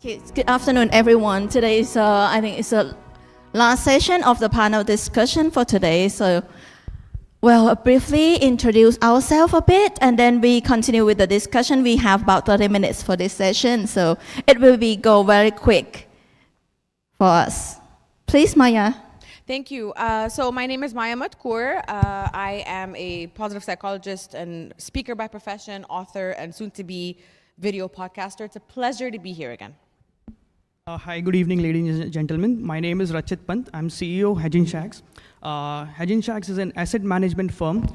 Okay, good afternoon, everyone. Today is, I think, it's the last session of the panel discussion for today. So, we'll briefly introduce ourselves a bit, and then we continue with the discussion. We have about 30 minutes for this session, so it will go very quick for us. Please, Maya. Thank you. So my name is Maya Madkour. I am a positive psychologist and speaker by profession, author, and soon-to-be video podcaster. It's a pleasure to be here again. Hi, good evening, ladies and gentlemen. My name is Rachit Pant. I'm CEO Hedge and Sachs. Hedge and Sachs is an asset management firm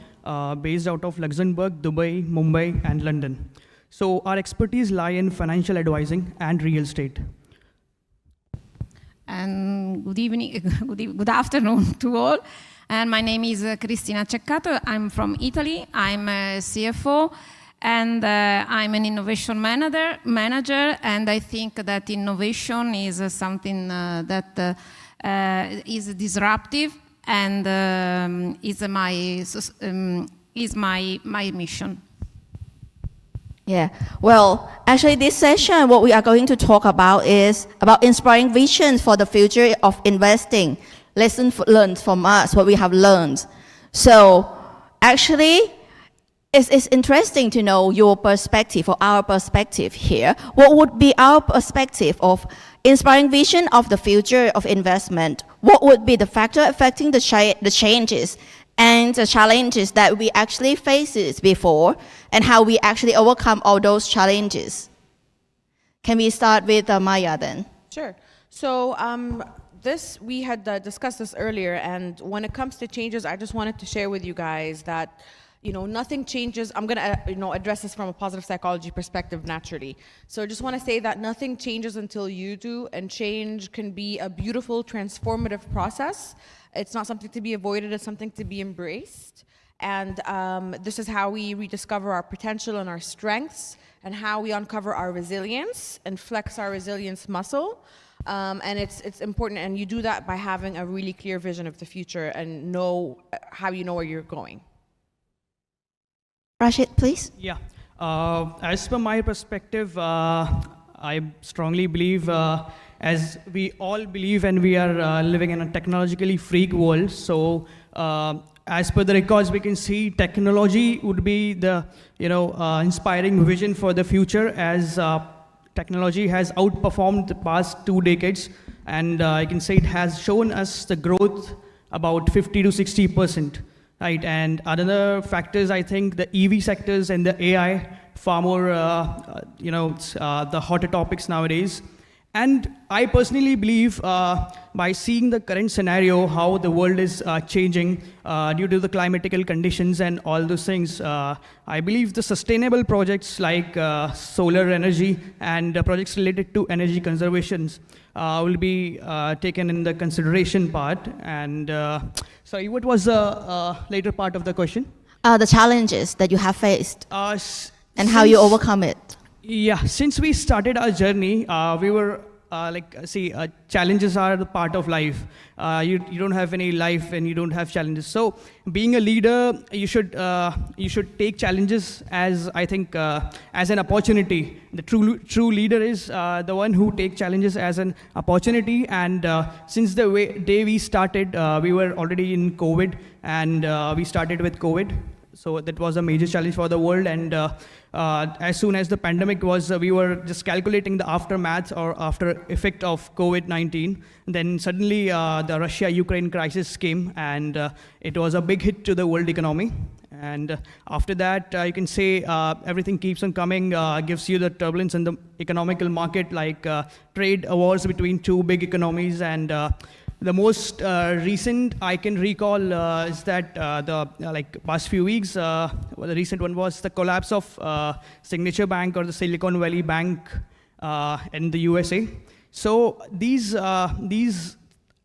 based out of Luxembourg, Dubai, Mumbai, and London. So our expertise lie in financial advising and real estate. And good evening, good afternoon to all. And my name is Cristina Ceccato. I'm from Italy. I'm a CFO. And I'm an innovation manager, and I think that innovation is something that is disruptive and is my mission. Yeah, well, actually this session, what we are going to talk about is about inspiring visions for the future of investing, lessons learned from us, what we have learned. So actually, it's interesting to know your perspective or our perspective here. What would be our perspective of inspiring vision of the future of investment? What would be the factor affecting the changes and the challenges that we actually faced before, and how we actually overcome all those challenges? Can we start with Maya then? Sure. So we had discussed this earlier, and when it comes to changes, I just wanted to share with you guys that nothing changes. I'm going to address this from a positive psychology perspective naturally. So I just want to say that nothing changes until you do, and change can be a beautiful, transformative process. It's not something to be avoided, it's something to be embraced. And this is how we rediscover our potential and our strengths, and how we uncover our resilience and flex our resilience muscle. And it's important, and you do that by having a really clear vision of the future and know how you know where you're going. Rachit, please. Yeah. As per my perspective, I strongly believe, as we all believe, and we are living in a technologically freak world. So, as per the records, we can see technology would be the inspiring vision for the future, as technology has outperformed the past 2 decades, and I can say it has shown us the growth about 50 to 60%. Right, and other factors, I think the EV sectors and the AI, far more, the hotter topics nowadays. And I personally believe, by seeing the current scenario, how the world is changing due to the climatical conditions and all those things, I believe the sustainable projects like solar energy and projects related to energy conservations will be taken in the consideration part. And sorry, what was the later part of the question? The challenges that you have faced and how you overcome it. Yeah, since we started our journey, we were challenges are the part of life. You don't have any life and you don't have challenges. So being a leader, you should take challenges as, I think, as an opportunity. The true leader is the one who takes challenges as an opportunity. And since the day we started, we were already in COVID, and we started with COVID. So that was a major challenge for the world. And as soon as the pandemic was, we were just calculating the aftermath or after effect of COVID-19. Then suddenly the Russia-Ukraine crisis came, and it was a big hit to the world economy. And after that, you can say everything keeps on coming, gives you the turbulence in the economical market, like trade wars between 2 big economies. And the most recent I can recall is that the past few weeks, the recent one was the collapse of Signature Bank, or the Silicon Valley Bank in the USA. So these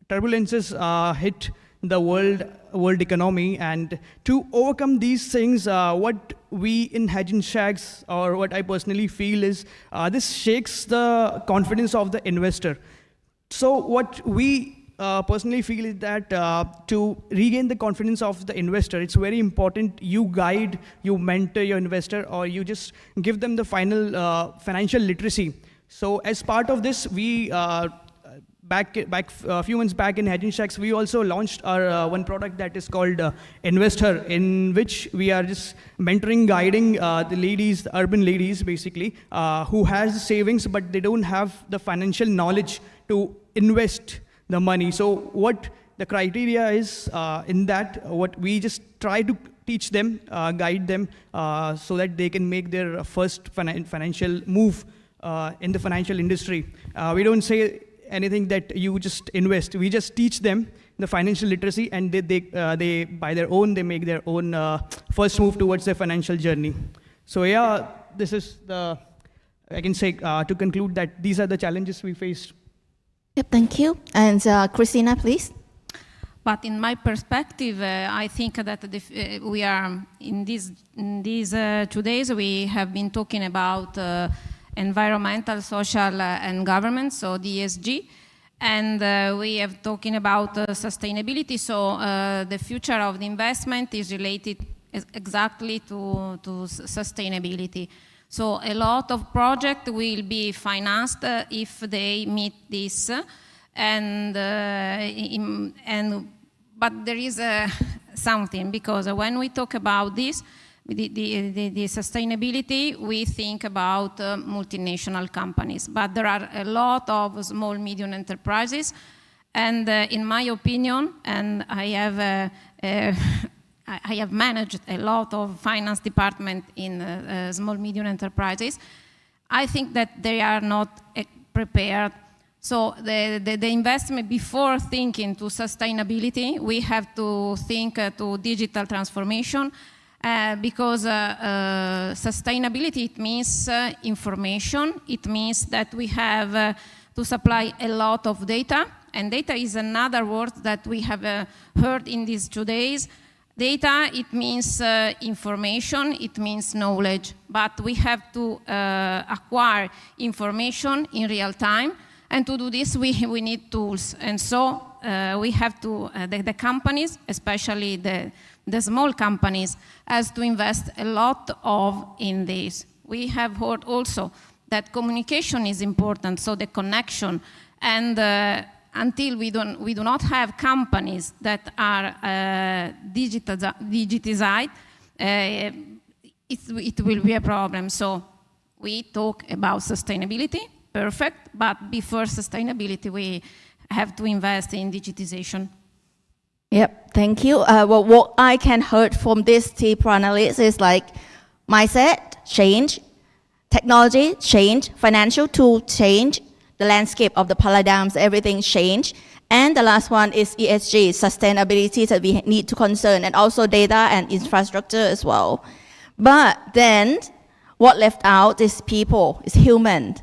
turbulences hit the world economy, and to overcome these things, what we in Hedge and Sachs, or what I personally feel is, this shakes the confidence of the investor. So what we personally feel is that to regain the confidence of the investor, it's very important you guide, you mentor your investor, or you just give them the final financial literacy. So as part of this, we back a few months back in Hedge and Sachs, we also launched our one product that is called Investor, in which we are just mentoring, guiding the ladies, the urban ladies basically, who has savings but they don't have the financial knowledge to invest the money. So what the criteria is in that, what we just try to teach them, guide them, so that they can make their first financial move in the financial industry. We don't say anything that you just invest. We just teach them the financial literacy, and they by their own, they make their own first move towards their financial journey. So yeah, this is the, I can say to conclude that these are the challenges we faced. Yep, thank you. And Cristina, please. But in my perspective, I think that we are in these 2 days, we have been talking about environmental, social, and government, so the ESG, and we have talking about sustainability. So the future of the investment is related exactly to sustainability. So a lot of projects will be financed if they meet this, but there is something, because when we talk about this, the sustainability, we think about multinational companies, but there are a lot of small, medium enterprises, and in my opinion, and I have managed a lot of finance department in small, medium enterprises. I think that they are not prepared. So the investment, before thinking to sustainability, we have to think to digital transformation. Because sustainability, it means information. It means that we have to supply a lot of data. And data is another word that we have heard in these 2 days. Data, it means information, it means knowledge. But we have to acquire information in real time. And to do this, we need tools. And so we have to, the companies, especially the small companies, has to invest a lot in this. We have heard also that communication is important, so the connection. And until we do not have companies that are digitized, it will be a problem. So we talk about sustainability, perfect, but before sustainability, we have to invest in digitization. Yep, thank you. Well, what I can heard from this T analysis is like mindset change, technology change, financial tool change, the landscape of the paradigms, everything change. And the last one is ESG, sustainability that we need to concern, and also data and infrastructure as well. But then what left out is people, is human.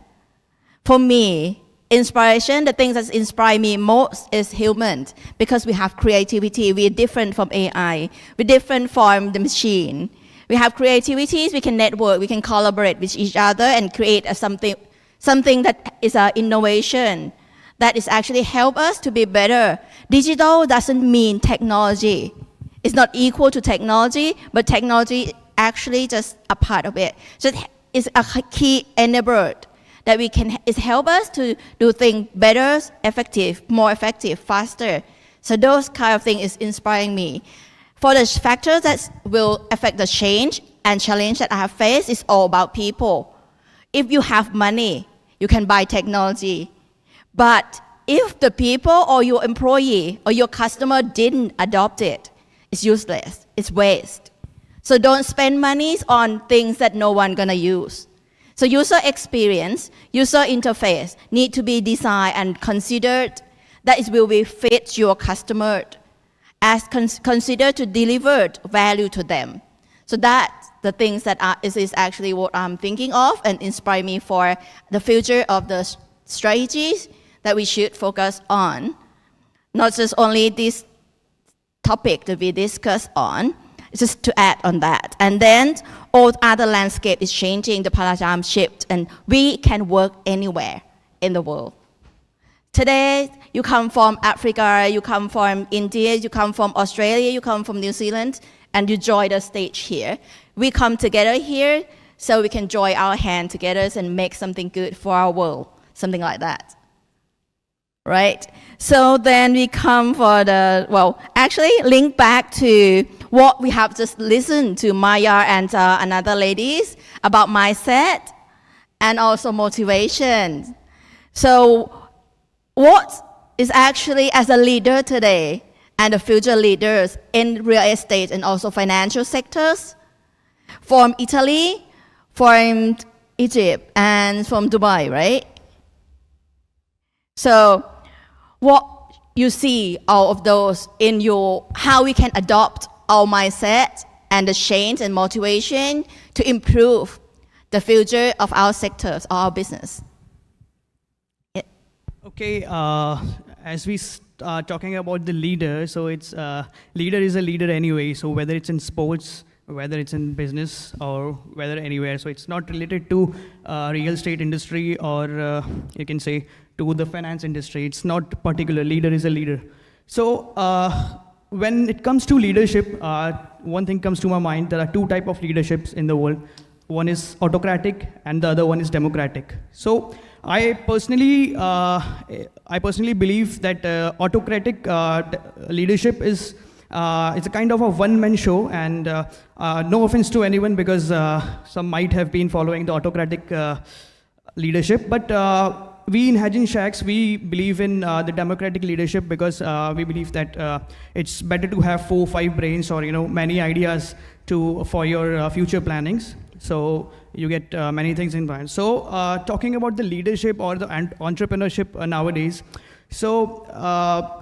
For me, inspiration, the things that inspire me most is human, because we have creativity. We are different from AI. We're different from the machine. We have creativities, we can network, we can collaborate with each other and create something that is an innovation that is actually help us to be better. Digital doesn't mean technology. It's not equal to technology, but technology actually just a part of it. So it's a key enabler that we can, it help us to do things better, more effective, faster. So those kind of things is inspiring me. For the factors that will affect the change and challenge that I have faced, it's all about people. If you have money, you can buy technology. But if the people or your employee or your customer didn't adopt it, it's useless, it's waste. So don't spend money on things that no one gonna use. So user experience, user interface need to be designed and considered that it will be fit your customer, as considered to deliver value to them. So that's the things that is actually what I'm thinking of and inspire me for the future of the strategies that we should focus on. Not just only this topic that we discuss on, just to add on that. And then all other landscape is changing, the paradigm shift, and we can work anywhere in the world. Today, you come from Africa, you come from India, you come from Australia, you come from New Zealand, and you join the stage here. We come together here so we can join our hand together and make something good for our world, something like that. Right? So then we come for actually link back to what we have just listened to Maya and another ladies about mindset and also motivation. So what is actually as a leader today and the future leaders in real estate and also financial sectors from Italy, from Egypt, and from Dubai, right? So what you see all of those in how we can adopt our mindset and the change and motivation to improve the future of our sectors or our business. Yeah. Okay, as we are talking about the leader, so it's leader is a leader anyway. So whether it's in sports, whether it's in business, or whether anywhere, so it's not related to real estate industry or you can say to the finance industry. It's not particular. Leader is a leader. So when it comes to leadership, one thing comes to my mind. There are two types of leaderships in the world. One is autocratic and the other one is democratic. So I personally believe that autocratic leadership is it's a kind of a one-man show, and no offense to anyone, because some might have been following the autocratic leadership, but we in Hedge and Sachs, we believe in the democratic leadership, because we believe that it's better to have 4 or 5 brains or many ideas for your future plannings. So you get many things in mind. So talking about the leadership or the entrepreneurship nowadays, so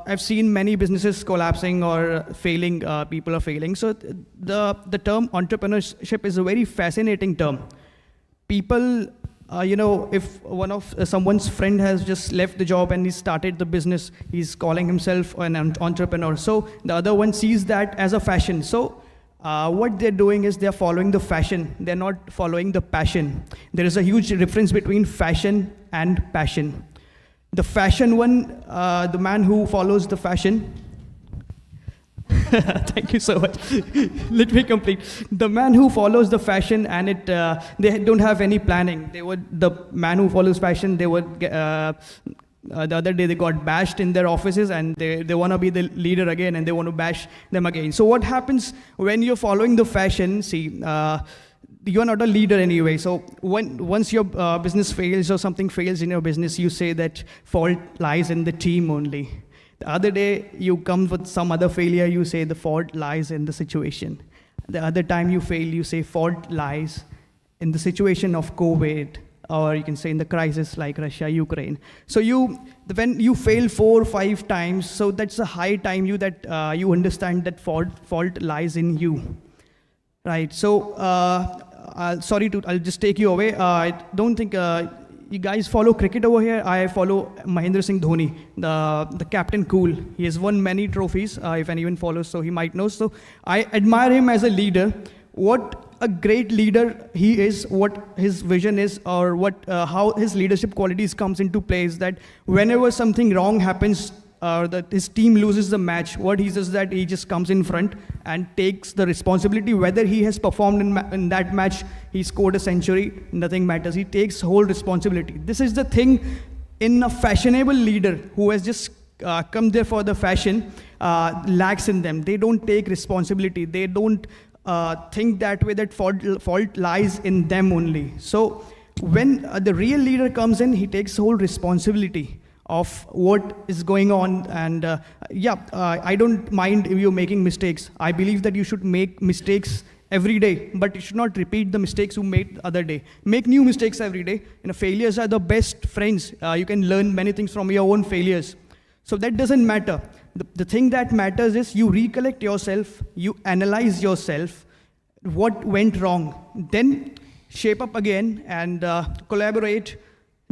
I've seen many businesses collapsing or failing. People are failing. So the term entrepreneurship is a very fascinating term. People, if one of someone's friend has just left the job and he started the business, he's calling himself an entrepreneur. So the other one sees that as a fashion. So what they're doing is they're following the fashion. They're not following the passion. There is a huge difference between fashion and passion. The fashion one, the man who follows the fashion. Thank you so much. Let me complete. The man who follows the fashion and they don't have any planning. The man who follows fashion, they would the other day they got bashed in their offices, and they want to be the leader again, and they want to bash them again. So what happens when you're following the fashion? See, you're not a leader anyway. So once your business fails or something fails in your business, you say that fault lies in the team only. The other day you come with some other failure, you say the fault lies in the situation. The other time you fail, you say fault lies in the situation of COVID, or you can say in the crisis like Russia, Ukraine. So when you fail 4 or 5 times, so that's a high time that you understand that fault lies in you, right? So I'll just take you away. I don't think you guys follow cricket over here. I follow Mahendra Singh Dhoni, the captain cool. He has won many trophies. If anyone follows, so he might know. So I admire him as a leader. What a great leader he is, what his vision is, or how his leadership qualities comes into play is that whenever something wrong happens, or that his team loses the match, what he says that he just comes in front and takes the responsibility. Whether he has performed in that match, he scored a century, nothing matters. He takes whole responsibility. This is the thing in a fashionable leader who has just come there for the fashion, lacks in them. They don't take responsibility. They don't think that way, that fault lies in them only. So when the real leader comes in, he takes whole responsibility of what is going on. And I don't mind if you're making mistakes. I believe that you should make mistakes every day, but you should not repeat the mistakes you made the other day. Make new mistakes every day. Failures are the best friends. You can learn many things from your own failures. So that doesn't matter. The thing that matters is you recollect yourself, you analyze yourself, what went wrong, then shape up again and collaborate,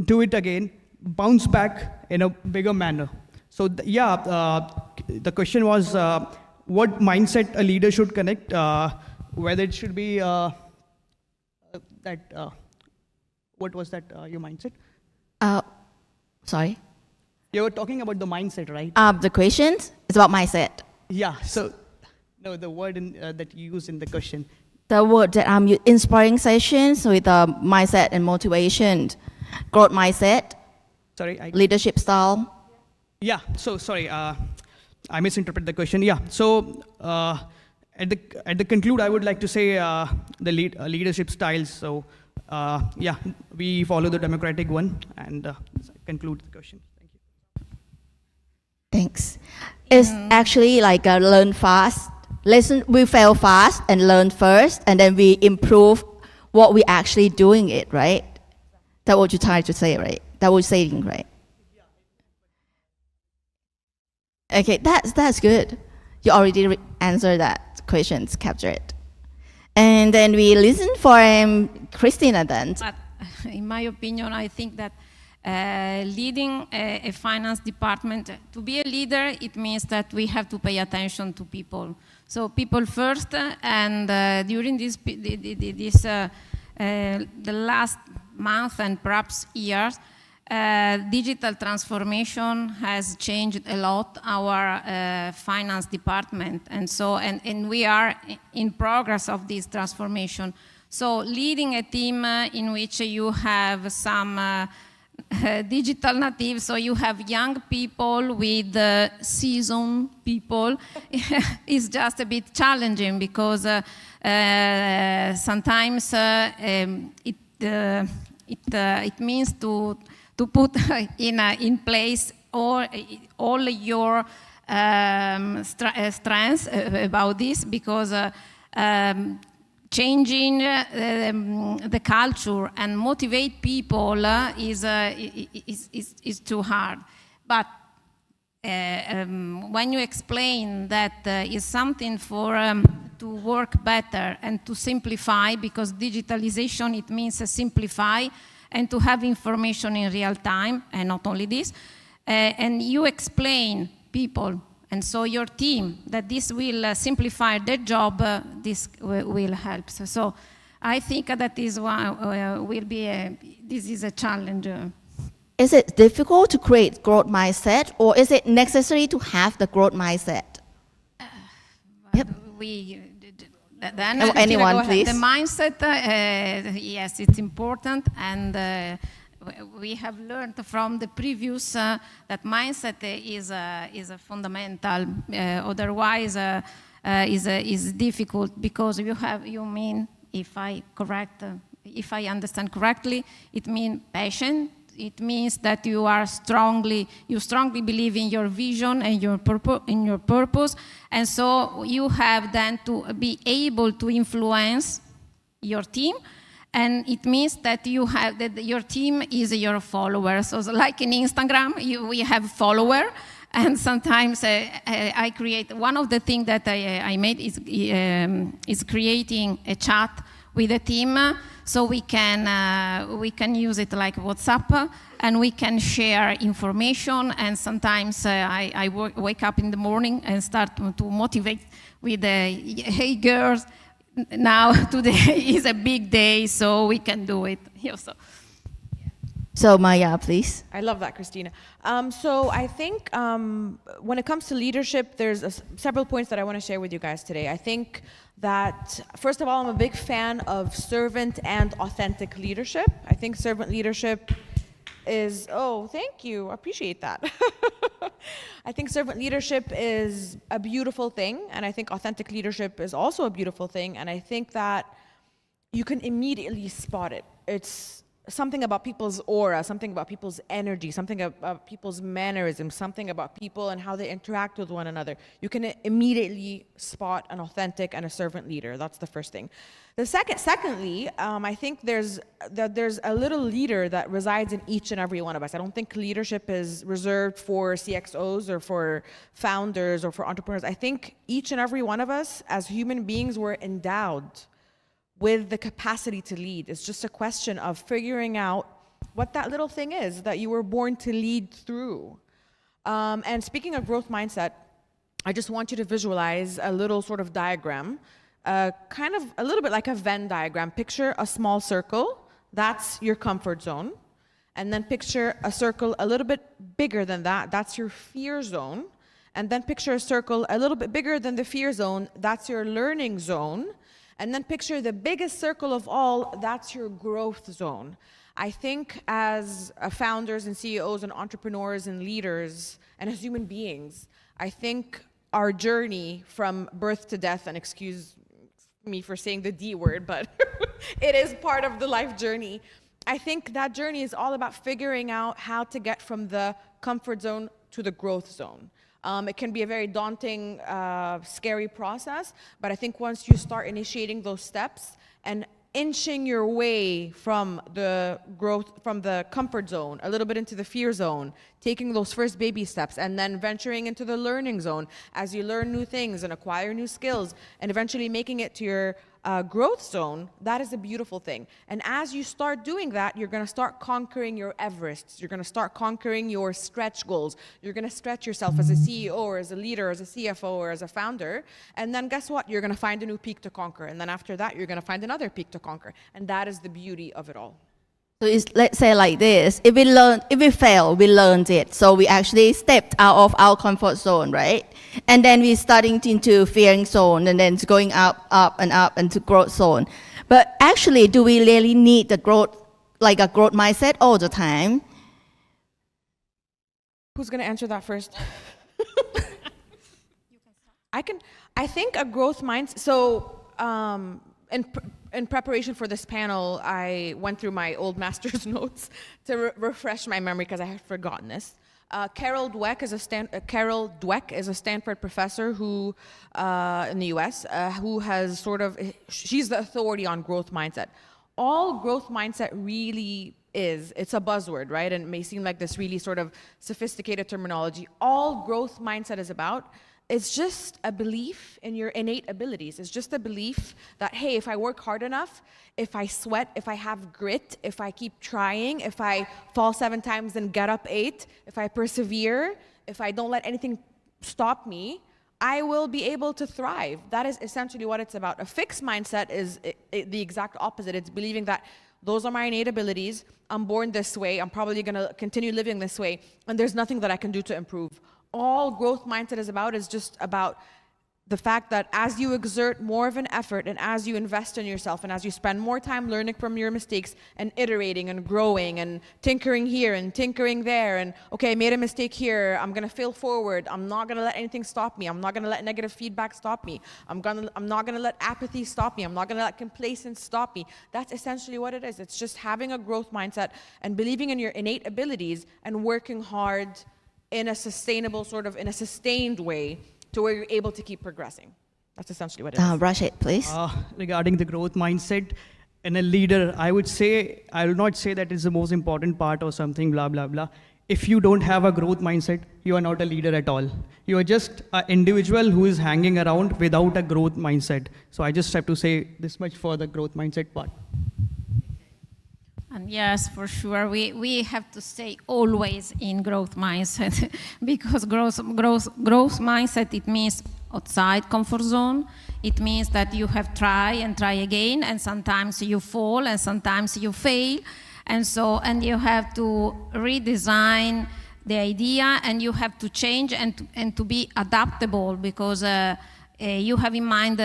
do it again, bounce back in a bigger manner. So the question was what mindset a leader should connect, whether it should be what was that your mindset? Sorry? You were talking about the mindset, right? The questions is about mindset. Yeah, so no, the word that you use in the question. The word that I'm inspiring sessions with mindset and motivation, growth mindset, Sorry, leadership style. yeah. So sorry, I misinterpreted the question. Yeah. So at the conclude, I would like to say the leadership styles. So yeah, we follow the democratic one and conclude the question. Thank you. Thanks. It's actually like learn fast. We fail fast and learn first, and then we improve what we actually doing it, right? That's what you try to say, right? That was saying, right? Okay, that's good. You already answered that questions, capture it. And then we listen for Cristina then. But in my opinion, I think that leading a finance department, to be a leader, it means that we have to pay attention to people. So people first, and during the last month and perhaps years, digital transformation has changed a lot our finance department, and we are in progress of this transformation. So leading a team in which you have some digital natives, so you have young people with seasoned people, is just a bit challenging because sometimes it means to put in place all your strengths about this, because changing the culture and motivate people is too hard. But when you explain that is something for to work better and to simplify, because digitalization, it means simplify and to have information in real time, and not only this, and you explain people, and so your team, that this will simplify their job, this will help. So I think that is this is a challenge. Is it difficult to create growth mindset, or is it necessary to have the growth mindset? Yep. Then anyone, please. The mindset, yes, it's important, and we have learned from the previous that mindset is a fundamental. Otherwise, is difficult, because you mean, if I understand correctly, it means passion. It means that you strongly believe in your vision and your purpose, and so you have then to be able to influence your team, and it means that your team is your followers. So like in Instagram, we have follower, and sometimes I create, one of the things that I made is creating a chat with a team, so we can use it like WhatsApp, and we can share information. And sometimes I wake up in the morning and start to motivate with hey girls, now today is a big day, so we can do it. So Maya, please. I love that, Cristina. So I think when it comes to leadership, there's several points that I want to share with you guys today. I think that, first of all, I'm a big fan of servant and authentic leadership. I think servant leadership is, oh, thank you, appreciate that. I think servant leadership is a beautiful thing, and I think authentic leadership is also a beautiful thing, and I think that you can immediately spot it. It's something about people's aura, something about people's energy, something about people's mannerisms, something about people and how they interact with one another. You can immediately spot an authentic and a servant leader. That's the first thing. Secondly, I think there's a little leader that resides in each and every one of us. I don't think leadership is reserved for CXOs or for founders or for entrepreneurs. I think each and every one of us as human beings were endowed with the capacity to lead. It's just a question of figuring out what that little thing is that you were born to lead through. And speaking of growth mindset, I just want you to visualize a little sort of diagram, kind of a little bit like a Venn diagram. Picture a small circle, that's your comfort zone. And then picture a circle a little bit bigger than that, that's your fear zone. And then picture a circle a little bit bigger than the fear zone, that's your learning zone. And then picture the biggest circle of all, that's your growth zone. I think as founders and CEOs and entrepreneurs and leaders and as human beings, I think our journey from birth to death, and excuse me for saying the D word, but it is part of the life journey. I think that journey is all about figuring out how to get from the comfort zone to the growth zone. It can be a very daunting, scary process, but I think once you start initiating those steps and inching your way from the growth, from the comfort zone, a little bit into the fear zone, taking those first baby steps, and then venturing into the learning zone as you learn new things and acquire new skills, and eventually making it to your growth zone, that is a beautiful thing. And as you start doing that, you're gonna start conquering your Everests. You're gonna start conquering your stretch goals. You're gonna stretch yourself as a CEO or as a leader, as a CFO or as a founder. And then guess what? You're gonna find a new peak to conquer. And then after that, you're gonna find another peak to conquer. And that is the beauty of it all. So it's, let's say like this, if we fail, we learned it. So we actually stepped out of our comfort zone, right? And then we're starting into fearing zone and then going up and to growth zone. But actually, do we really need the growth, like a growth mindset all the time? Who's gonna answer that first? I think a growth mindset, so in preparation for this panel, I went through my old master's notes to refresh my memory because I had forgotten this. Carol Dweck is a Stanford professor who, in the US, who has she's the authority on growth mindset. All growth mindset really is, it's a buzzword, right? And it may seem like this really sort of sophisticated terminology. All growth mindset is about, it's just a belief in your innate abilities. It's just a belief that, hey, if I work hard enough, if I sweat, if I have grit, if I keep trying, if I fall 7 times and get up 8, if I persevere, if I don't let anything stop me, I will be able to thrive. That is essentially what it's about. A fixed mindset is the exact opposite. It's believing that those are my innate abilities, I'm born this way, I'm probably gonna continue living this way, and there's nothing that I can do to improve. All growth mindset is just about the fact that as you exert more of an effort and as you invest in yourself and as you spend more time learning from your mistakes and iterating and growing and tinkering here and tinkering there and, okay, I made a mistake here, I'm gonna fail forward, I'm not gonna let anything stop me, I'm not gonna let negative feedback stop me, I'm not gonna let apathy stop me, I'm not gonna let complacence stop me. That's essentially what it is. It's just having a growth mindset and believing in your innate abilities and working hard in a sustainable in a sustained way to where you're able to keep progressing. That's essentially what it is. Rachit, please. Regarding the growth mindset, in a leader, I will not say that it's the most important part or something, blah, blah, blah. If you don't have a growth mindset, you are not a leader at all. You are just an individual who is hanging around without a growth mindset. So I just have to say this much for the growth mindset part. And yes, for sure, we have to stay always in growth mindset because growth mindset, it means outside comfort zone. It means that you have try and try again, and sometimes you fall and sometimes you fail. And you have to redesign the idea and you have to change and to be adaptable because you have in mind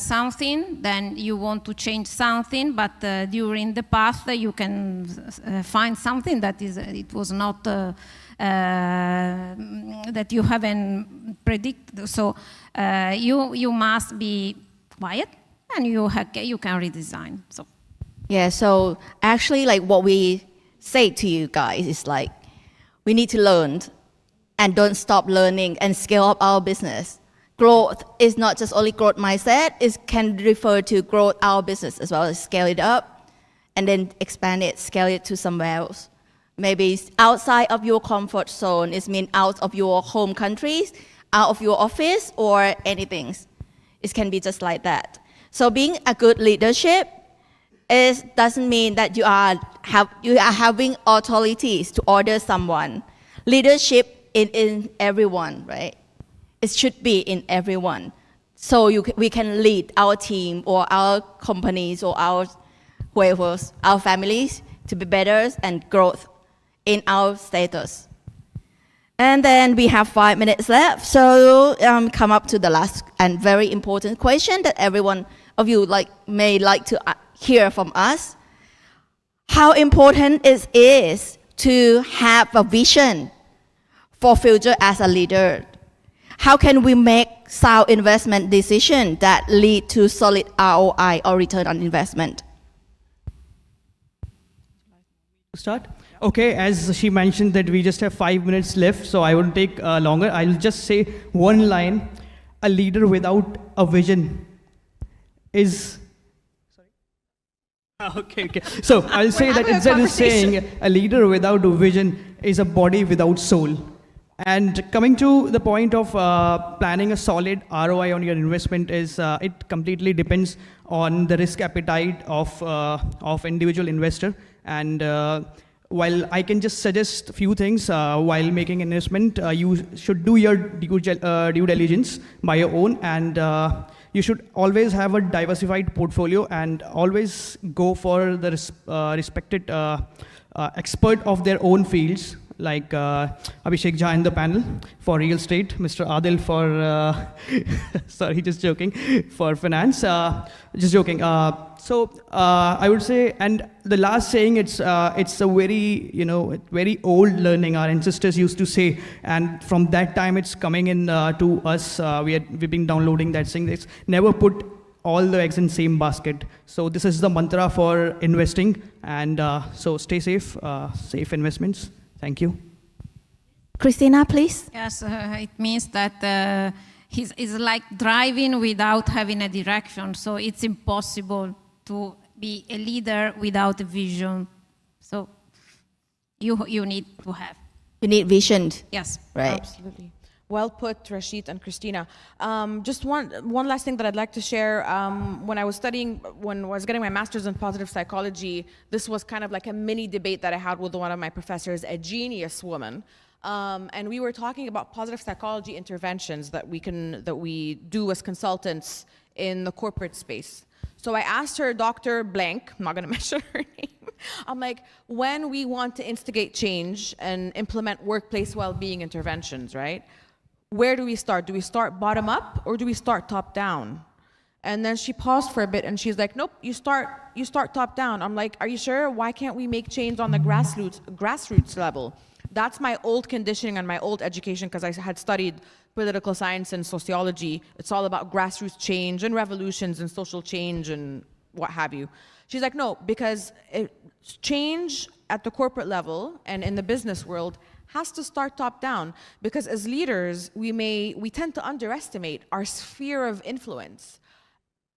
something, then you want to change something, but during the path you can find something that it was not that you haven't predicted. So you must be quiet and you can redesign. So Yeah, so actually like what we say to you guys is like, we need to learn and don't stop learning and scale up our business. Growth is not just only growth mindset, it can refer to growth our business as well as scale it up and then expand it, scale it to somewhere else. Maybe it's outside of your comfort zone, it means out of your home countries, out of your office or anything. It can be just like that. So being a good leadership doesn't mean that you are having authorities to order someone. Leadership in everyone, right? It should be in everyone. So we can lead our team or our companies or our families to be better and growth in our status. And then we have 5 minutes left. So come up to the last and very important question that everyone of you may like to hear from us how important it is to have a vision for future as a leader. How can we make sound investment decisions that lead to solid ROI or return on investment? Start? Okay, as she mentioned that we just have 5 minutes left, so I won't take longer. I'll just say one line. A leader without a vision is... Sorry? Okay. So I'll say that instead of saying a leader without a vision is a body without soul. And coming to the point of planning a solid ROI on your investment is it completely depends on the risk appetite of individual investor. And while I can just suggest a few things while making investment, you should do your due diligence by your own, and you should always have a diversified portfolio and always go for the respected expert of their own fields, like Abhishek Jha in the panel for real estate, Mr. Adil for, sorry, just joking, for finance, just joking. So I would say, and the last saying, it's a very, very old learning our ancestors used to say, and from that time it's coming in to us. We've been downloading that saying. It's never put all the eggs in same basket. So this is the mantra for investing, and so stay safe, safe investments. Thank you. Cristina, please. Yes, it means that it's like driving without having a direction. So it's impossible to be a leader without a vision. So you need to have. You need vision. Yes. Right. Absolutely. Well put, Rachit and Cristina. Just one last thing that I'd like to share. When I was getting my master's in positive psychology, this was kind of like a mini debate that I had with one of my professors, a genius woman. And we were talking about positive psychology interventions that we do as consultants in the corporate space. So I asked her, Dr. Blank, I'm not going to mention her name, I'm like, when we want to instigate change and implement workplace well-being interventions, right? Where do we start? Do we start bottom up or do we start top down? And then she paused for a bit and she's like, nope, you start top down. I'm like, are you sure? Why can't we make change on the grassroots level? That's my old conditioning and my old education, because I had studied political science and sociology. It's all about grassroots change and revolutions and social change and what have you. She's like, no, because change at the corporate level and in the business world has to start top down, because as leaders, we tend to underestimate our sphere of influence.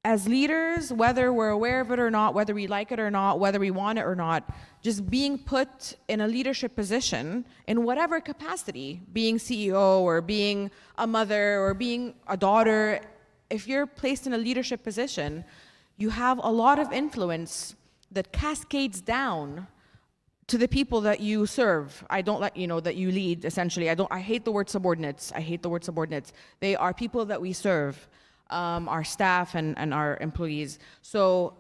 As leaders, whether we're aware of it or not, whether we like it or not, whether we want it or not, just being put in a leadership position in whatever capacity, being CEO or being a mother or being a daughter, if you're placed in a leadership position, you have a lot of influence that cascades down to the people that you serve. I don't like, that you lead, essentially. I hate the word subordinates. I hate the word subordinates. They are people that we serve, our staff and our employees. So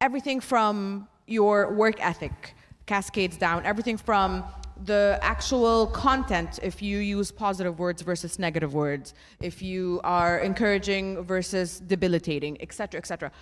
everything from your work ethic cascades down, everything from the actual content, if you use positive words versus negative words, if you are encouraging versus debilitating, et cetera, et cetera.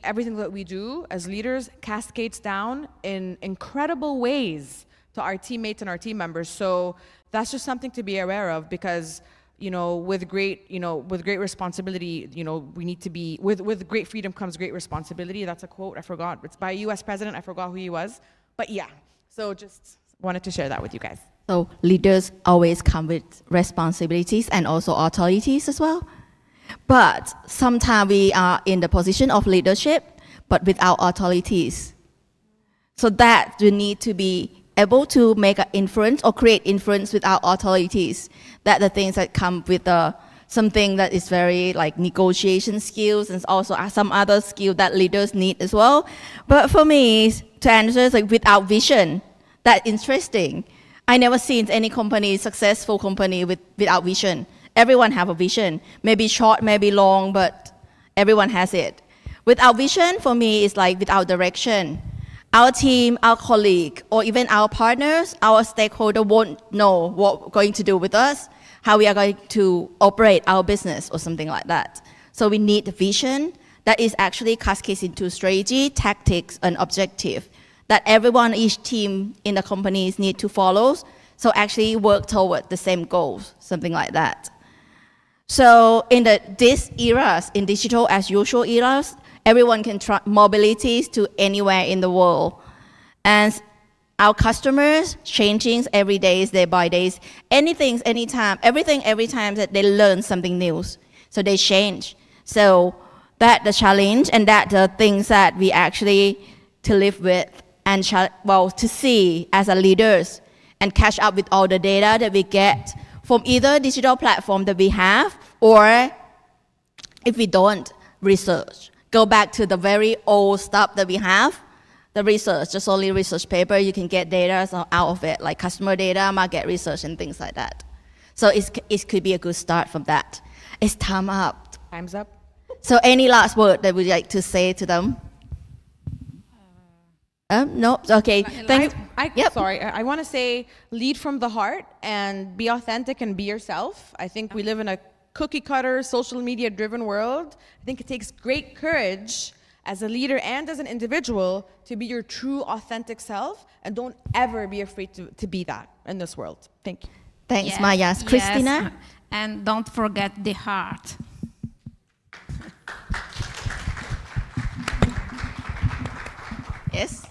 Everything that we do as leaders cascades down in incredible ways to our teammates and our team members. So that's just something to be aware of, because with great responsibility, we need to be, with great freedom comes great responsibility. That's a quote, I forgot. It's by a US president, I forgot who he was. But yeah, so just wanted to share that with you guys. So leaders always come with responsibilities and also authorities as well. But sometimes we are in the position of leadership, but without authorities. So that you need to be able to make an influence or create influence without authorities. That the things that come with something that is very like negotiation skills, and also some other skill that leaders need as well. But for me, to answer is like without vision. That's interesting. I never seen any successful company without vision. Everyone have a vision, maybe short, maybe long, but everyone has it. Without vision, for me, is like without direction. Our team, our colleague, or even our partners, our stakeholder won't know what we're going to do with us, how we are going to operate our business or something like that. So we need the vision that is actually cascades into strategy, tactics, and objective that everyone, each team in the companies need to follow. So actually work toward the same goals, something like that. So in these eras, in digital as usual eras, everyone can try mobilities to anywhere in the world. And our customers changing every day by days, anything, anytime, everything, every time that they learn something new. So they change. So that the challenge and that the things that we actually to live with and to see as a leaders and catch up with all the data that we get from either digital platform that we have, or if we don't, research. Go back to the very old stuff that we have, the research, just only research paper, you can get data out of it, like customer data, market research, and things like that. So it could be a good start from that. It's time up. Time's up. So any last word that would you like to say to them? No? Okay, thank you. Yep. Sorry, I want to say lead from the heart and be authentic and be yourself. I think we live in a cookie cutter, social media driven world. I think it takes great courage as a leader and as an individual to be your true authentic self, and don't ever be afraid to be that in this world. Thank you. Thanks, Yes, Maya. yes. Cristina? And don't forget the heart. Yes?